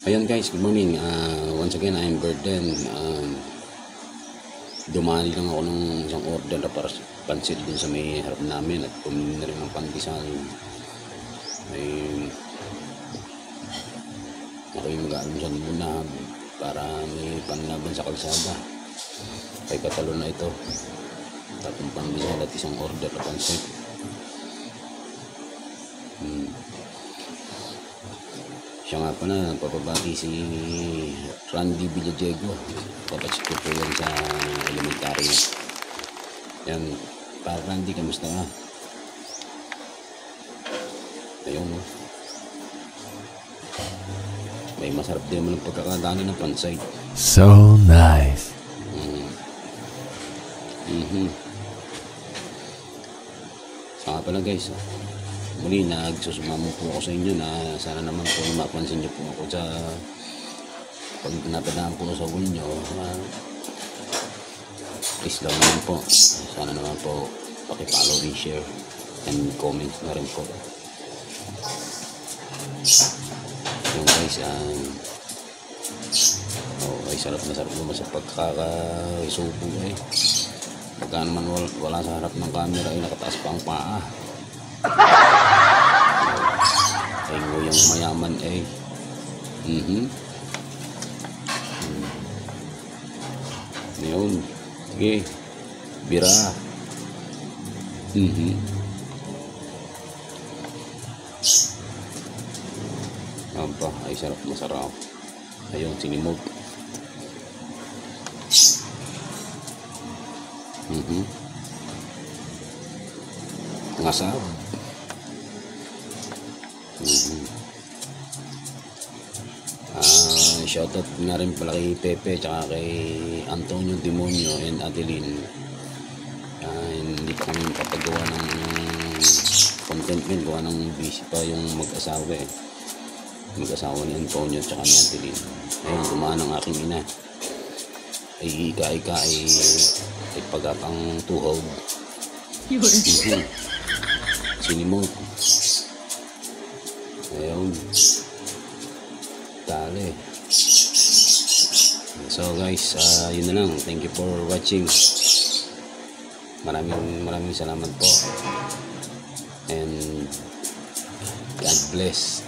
Ayan guys, good morning. Once again, I am Burden. Dumali lang ako ng isang order na para pansit dun sa may harap namin at pumili na rin ng pandesal. Ay ako'y mag-aalmusal muna para may panlaban sa kalsada. Kay katalo na ito. Tapong pandesal at isang order na pansit. Siya nga pa na, papabati si Randy Villadiego. Kapatid ko po yan sa elementary. Yan, para Randy, kamusta ka? Ayun, no? May masarap din naman ang pagkakadaan ng pansay. So nice. Saka pala guys, muli nagsusumamo po ako sa inyo na sana naman po mapansin niyo po ako sa pag napadaan po sa goal nyo. Please lang naman po, sana naman po paki-follow and share and comment na rin po. Yung guys, ay sarap naman sa pagkakasubo eh. Pagka naman wala sa harap ng camera ay nakataas pa ang paa. Ay nguyang mayaman eh. Yun. Sige. Bira. Aba, ay sarap masarap. Ayun, sinimog. Ngasab. Shoutout nga rin pala kay Pepe tsaka kay Antonio Demonio and Adeline. Hindi pa kami makapagawa ng content men, gawa ng busy pa yung mag-asawa eh. Mag-asawa ni Antonio tsaka ni Adeline. Ayun, dumaan ang aking ina. Ay ika-ika ay pagatang tuhog. Sinimog. Ayun. Dali. So guys, yun na lang. Thank you for watching. Maraming salamat po. And God bless.